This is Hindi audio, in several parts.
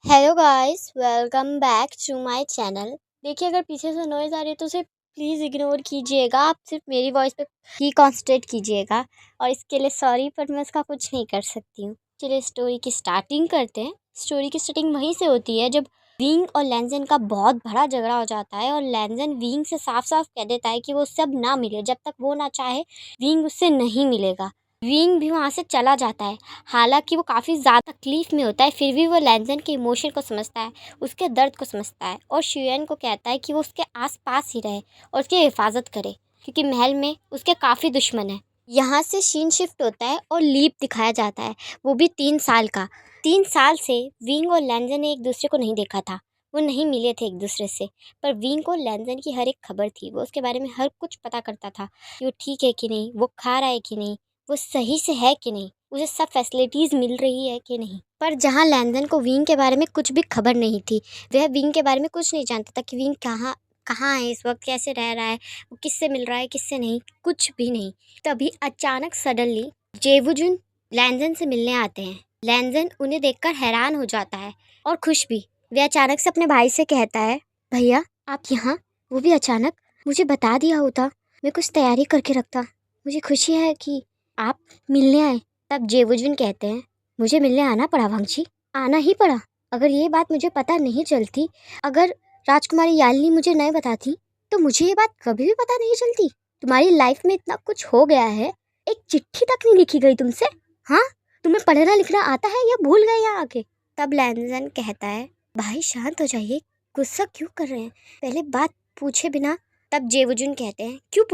Hello guys, welcome back to my channel. देखिए, अगर पीछे से नॉइज़ आ रही है तो उसे प्लीज़ इग्नोर कीजिएगा। आप सिर्फ मेरी वॉइस पे ही कॉन्सेंट्रेट कीजिएगा और इसके लिए सॉरी, पर मैं इसका कुछ नहीं कर सकती हूँ। चलिए स्टोरी की स्टार्टिंग करते हैं। स्टोरी की स्टार्टिंग वहीं से होती है जब विंग और लैंजन का बहुत बड़ा झगड़ा हो जाता है और लैंजन विंग से साफ साफ कह देता है कि वो उससे अब ना मिले। जब तक वो ना चाहे विंग उससे नहीं मिलेगा। विंग भी वहाँ से चला जाता है। हालांकि वो काफ़ी ज़्यादा तकलीफ़ में होता है, फिर भी वो लैंजन के इमोशन को समझता है, उसके दर्द को समझता है और शियन को कहता है कि वो उसके आसपास ही रहे और उसकी हिफाजत करे, क्योंकि महल में उसके काफ़ी दुश्मन हैं। यहाँ से सीन शिफ्ट होता है और लीप दिखाया जाता है, वो भी 3 साल का। 3 साल से विंग और लैंजन ने एक दूसरे को नहीं देखा था, वो नहीं मिले थे एक दूसरे से। पर विंग को लैंजन की हर एक खबर थी, वो उसके बारे में हर कुछ पता करता था कि वो ठीक है कि नहीं, वो खा रहा है कि नहीं, वो सही से है कि नहीं, उसे सब फैसिलिटीज़ मिल रही है कि नहीं। पर जहाँ लैंदन को विंग के बारे में कुछ भी खबर नहीं थी, वह विंग के बारे में कुछ नहीं जानता था कि विंग कहाँ कहाँ है इस वक्त, कैसे रह रहा है, वो किससे मिल रहा है किससे नहीं, कुछ भी नहीं। तभी अचानक सडनली जेवुजुन लैंजन से मिलने आते हैं। लैंजन उन्हें देखकर हैरान हो जाता है और खुश भी। वह अचानक से अपने भाई से कहता है, भैया आप यहाँ, वो भी अचानक। मुझे बता दिया होता, मैं कुछ तैयारी करके रखता। मुझे खुशी है कि आप मिलने आए। तब जेवुजुन कहते हैं, मुझे मिलने आना पड़ा वांगची, आना ही पड़ा। अगर ये बात मुझे पता नहीं चलती, अगर राजकुमारी यालिनी मुझे नहीं बताती, तो मुझे ये बात कभी भी पता नहीं चलती। तुम्हारी लाइफ में इतना कुछ हो गया है, एक चिट्ठी तक नहीं लिखी गई तुमसे। हाँ, तुम्हें पढ़ना लिखना आता है या भूल गए यहाँ आके? तब लैंजन कहता है, भाई शांत हो जाइए, गुस्सा क्यों कर रहे हैं, पहले बात पूछे बिना। तब जेवुजुन कहते हैं, क्यों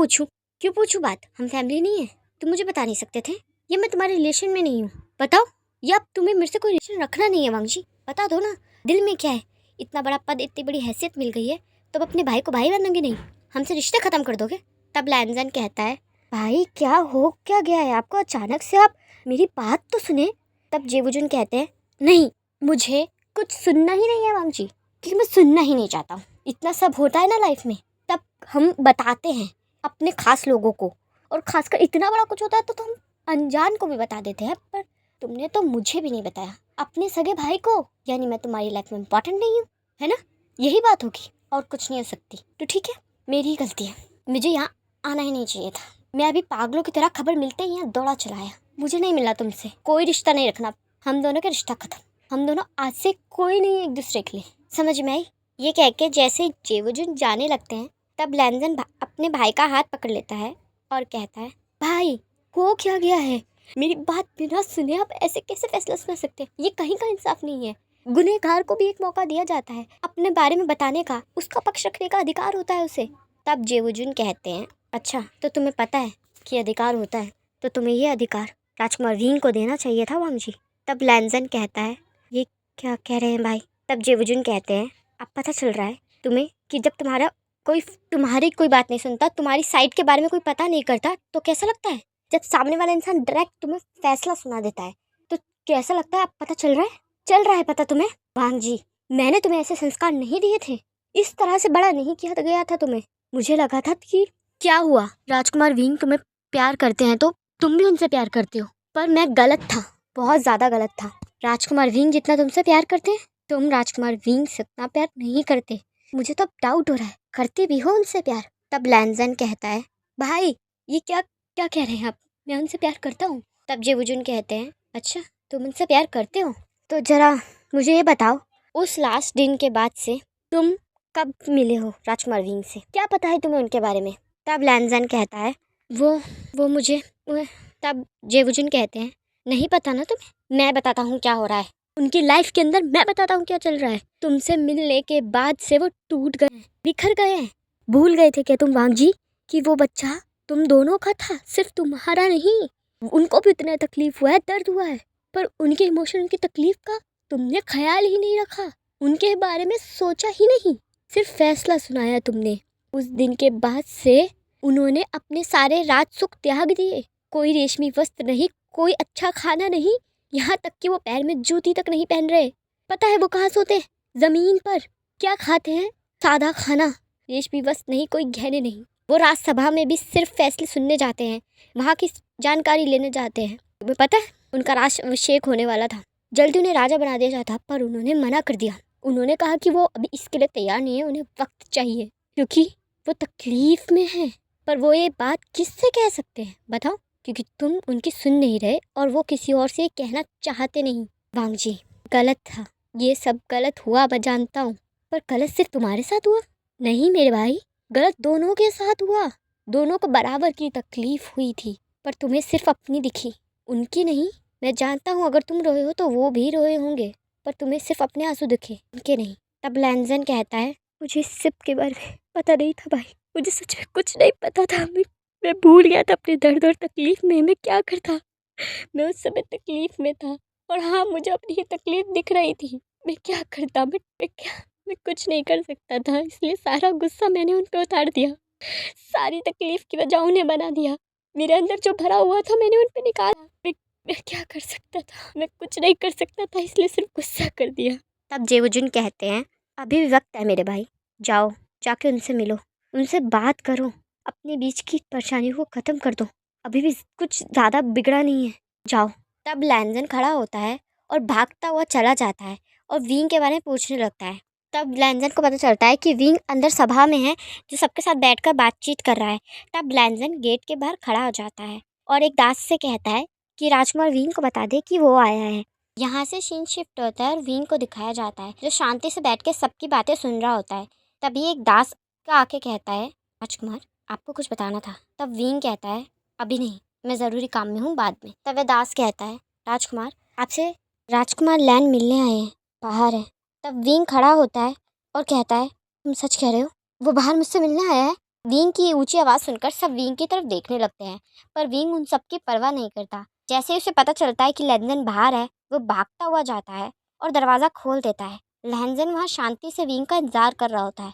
पूछूं बात, हम फैमिली नहीं है? तुम मुझे बता नहीं सकते थे? ये मैं तुम्हारे रिलेशन में नहीं हूँ, बताओ। या अब तुम्हें मेरे से कोई रिलेशन रखना नहीं है वांगजी, बता दो ना, दिल में क्या है? इतना बड़ा पद, इतनी बड़ी हैसियत मिल गई है, तो अब अपने भाई को भाई बनोगे नहीं, हमसे रिश्ते खत्म कर दोगे? तब लैंजन कहता है, भाई क्या हो क्या गया है आपको अचानक से, आप मेरी बात तो सुने। तब जेबुजुन कहते हैं, नहीं, मुझे कुछ सुनना ही नहीं है वांगजी, क्योंकि मैं सुनना ही नहीं चाहता हूँ। इतना सब होता है ना लाइफ में, तब हम बताते हैं अपने खास लोगों को, और खासकर इतना बड़ा कुछ होता है तो हम अनजान को भी बता देते हैं। पर तुमने तो मुझे भी नहीं बताया, अपने सगे भाई को, यानी मैं तुम्हारी लाइफ में इम्पोर्टेंट नहीं हूँ, है ना? यही बात होगी और कुछ नहीं हो सकती। तो ठीक है, मेरी ही गलती है, मुझे यहाँ आना ही नहीं चाहिए था। मैं अभी पागलों की तरह खबर मिलते ही यहाँ दौड़ा चलाया। मुझे नहीं मिला तुमसे, कोई रिश्ता नहीं रखना, हम दोनों का रिश्ता खत्म, हम दोनों आज से कोई नहीं एक दूसरे के लिए, समझ में आई? ये कह के जैसे जेवुजुन जाने लगते हैं, तब लैंजन अपने भाई का हाथ पकड़ लेता है और कहता है, भाई हो क्या गया है? मेरी बात बिना सुने आप ऐसे कैसे फैसला सुना सकते हैं? ये कहीं का इंसाफ नहीं है। गुनहगार को भी एक मौका दिया जाता है अपने बारे में बताने का, उसका पक्ष रखने का अधिकार होता है उसे। तब जेवुजुन कहते हैं, अच्छा तो तुम्हें पता है कि अधिकार होता है, तो तुम्हें ये अधिकार राजकुमार विंग को देना चाहिए था वांगजी। तब लैंजन कहता है, ये क्या कह रहे हैं भाई? तब जेवुजुन कहते हैं, अब पता चल रहा है तुम्हें कि जब तुम्हारी कोई बात नहीं सुनता, तुम्हारी साइड के बारे में कोई पता नहीं करता, तो कैसा लगता है? जब सामने वाला इंसान डायरेक्ट तुम्हें फैसला सुना देता है, तो कैसा लगता है? अब पता चल रहा है पता तुम्हें? वांगजी, मैंने तुम्हें ऐसे संस्कार नहीं दिए थे, इस तरह से बड़ा नहीं किया गया था तुम्हें। मुझे लगा था कि क्या हुआ, राजकुमार विंग तुम्हें प्यार करते हैं तो तुम भी उनसे प्यार करते हो, पर मैं गलत था, बहुत ज़्यादा गलत था। राजकुमार विंग जितना तुमसे प्यार करते हैं, तुम राजकुमार विंग से उतना प्यार नहीं करते। मुझे तो अब डाउट हो रहा है, करते भी हो उनसे प्यार? तब लैंजन कहता है, भाई ये क्या क्या कह रहे हैं आप? मैं उनसे प्यार करता हूँ। तब जेवुजुन कहते हैं, अच्छा तुम उनसे प्यार करते हो, तो जरा मुझे ये बताओ, उस लास्ट दिन के बाद से तुम कब मिले हो राजकुमार विंग से? क्या पता है तुम्हें उनके बारे में? तब लैंजन कहता है, वो मुझे तब जेवुजुन कहते हैं, नहीं पता ना तुम्हें, मैं बताता हूँ क्या हो रहा है उनकी लाइफ के अंदर, मैं बताता हूँ क्या चल रहा है। तुमसे मिलने के बाद से वो टूट गए हैं, बिखर गए हैं। भूल गए थे क्या तुम वांगजी कि वो बच्चा तुम दोनों का था, सिर्फ तुम्हारा नहीं? उनको भी इतना तकलीफ हुआ है, दर्द हुआ है, पर उनके इमोशन, उनकी तकलीफ का तुमने ख्याल ही नहीं रखा, उनके बारे में सोचा ही नहीं, सिर्फ फैसला सुनाया तुमने। उस दिन के बाद से उन्होंने अपने सारे राज सुख त्याग दिए, कोई रेशमी वस्त्र नहीं, कोई अच्छा खाना नहीं, यहाँ तक कि वो पैर में जूती तक नहीं पहन रहे। पता है वो कहाँ सोते हैं? जमीन पर। क्या खाते हैं? सादा खाना, रेशमी वस्त्र नहीं, कोई गहने नहीं। वो राजसभा में भी सिर्फ फैसले सुनने जाते हैं, वहाँ की जानकारी लेने जाते हैं। तुम्हें पता है उनका राष्ट्राभिषेक होने वाला था, जल्दी उन्हें राजा बना दिया जाता, पर उन्होंने मना कर दिया। उन्होंने कहा कि वो अभी इसके लिए तैयार नहीं है, उन्हें वक्त चाहिए क्योंकि वो तकलीफ में है। पर वो ये बात किससे कह सकते हैं बताओ? क्योंकि तुम उनकी सुन नहीं रहे और वो किसी और से कहना चाहते नहीं। वांग जी, गलत था, ये सब गलत हुआ, मैं जानता हूँ, पर गलत सिर्फ तुम्हारे साथ हुआ नहीं मेरे भाई, गलत दोनों के साथ हुआ। दोनों को बराबर की तकलीफ हुई थी, पर तुम्हें सिर्फ अपनी दिखी, उनकी नहीं। मैं जानता हूँ अगर तुम रोए हो तो वो भी रोए होंगे, पर तुम्हें सिर्फ अपने आंसू दिखे, उनके नहीं। तब लैंजन कहता है, मुझे इस सब के बारे में पता नहीं था भाई, मुझे सच में कुछ नहीं पता था। मैं भूल गया था अपने दर्द और तकलीफ में मैं क्या करता। मैं उस समय तकलीफ में था और हाँ, मुझे अपनी ये तकलीफ दिख रही थी। मैं क्या करता, मैं कुछ नहीं कर सकता था, इसलिए सारा गुस्सा मैंने उन पे उतार दिया। सारी तकलीफ की वजह उन्हें बना दिया। मेरे अंदर जो भरा हुआ था मैंने उन पे निकाला। मैं क्या कर सकता था, मैं कुछ नहीं कर सकता था, इसलिए सिर्फ गुस्सा कर दिया। तब जेवुजुन कहते हैं, अभी भी वक्त है मेरे भाई, जाओ जाके उनसे मिलो, उनसे बात करो, अपने बीच की परेशानियों को ख़त्म कर दो, अभी भी कुछ ज़्यादा बिगड़ा नहीं है, जाओ। तब लैंजन खड़ा होता है और भागता हुआ चला जाता है और विंग के बारे में पूछने लगता है। तब लैंजन को पता चलता है कि विंग अंदर सभा में है, जो सबके साथ बैठकर बातचीत कर रहा है। तब लैंजन गेट के बाहर खड़ा हो जाता है और एक दास से कहता है कि राजकुमार विंग को बता दे कि वो आया है। यहाँ से सीन शिफ्ट होता है और विंग को दिखाया जाता है, जो शांति से बैठ के सबकी बातें सुन रहा होता है। तभी एक दास का आके कहता है, राजकुमार आपको कुछ बताना था। तब विंग कहता है, अभी नहीं, मैं ज़रूरी काम में हूँ, बाद में। तब वह दास कहता है, राजकुमार आपसे राजकुमार लैन मिलने आए हैं, बाहर है। तब विंग खड़ा होता है और कहता है, तुम सच कह रहे हो, वो बाहर मुझसे मिलने आया है? विंग की ऊंची आवाज़ सुनकर सब विंग की तरफ देखने लगते हैं, पर विंग उन सबकी परवाह नहीं करता। जैसे ही उसे पता चलता है कि लैंजन बाहर है, वो भागता हुआ जाता है और दरवाज़ा खोल देता है। लैंजन वहाँ शांति से विंग का इंतजार कर रहा होता है।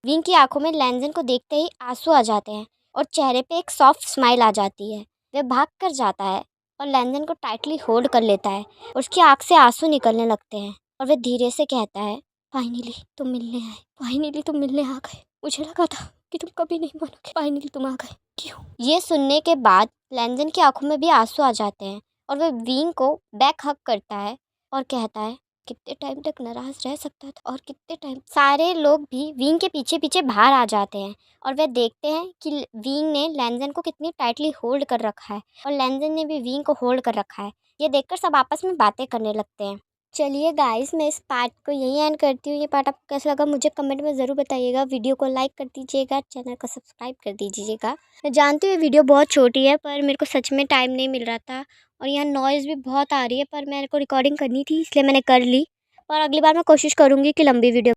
विंग की आंखों में लैंजन को देखते ही आंसू आ जाते हैं और चेहरे पे एक सॉफ्ट स्माइल आ जाती है। वह भाग कर जाता है और लैंजन को टाइटली होल्ड कर लेता है और उसकी आँख से आंसू निकलने लगते हैं और वह धीरे से कहता है, फाइनली तुम मिलने आए, फाइनली तुम मिलने आ गए, मुझे लगा था कि तुम कभी नहीं बनोगे, फाइनली तुम आ गए। क्यों? ये सुनने के बाद लैंजन की आंखों में भी आंसू आ जाते हैं और वह विंग को बैक हग करता है और कहता है, कितने टाइम तक नाराज रह सकता था और कितने टाइम। सारे लोग भी विंग के पीछे पीछे बाहर आ जाते हैं और वे देखते हैं कि विंग ने लैंजन को कितनी टाइटली होल्ड कर रखा है और लैंजन ने भी विंग को होल्ड कर रखा है। ये देखकर सब आपस में बातें करने लगते हैं। चलिए गाइस, मैं इस पार्ट को यहीं एंड करती हूँ। ये पार्ट आपको कैसा लगा मुझे कमेंट में ज़रूर बताइएगा। वीडियो को लाइक कर दीजिएगा, चैनल को सब्सक्राइब कर दीजिएगा। मैं जानती हूँ ये वीडियो बहुत छोटी है, पर मेरे को सच में टाइम नहीं मिल रहा था और यहाँ नॉइज़ भी बहुत आ रही है, पर मेरे को रिकॉर्डिंग करनी थी इसलिए मैंने कर ली। और अगली बार मैं कोशिश करूँगी कि लंबी वीडियो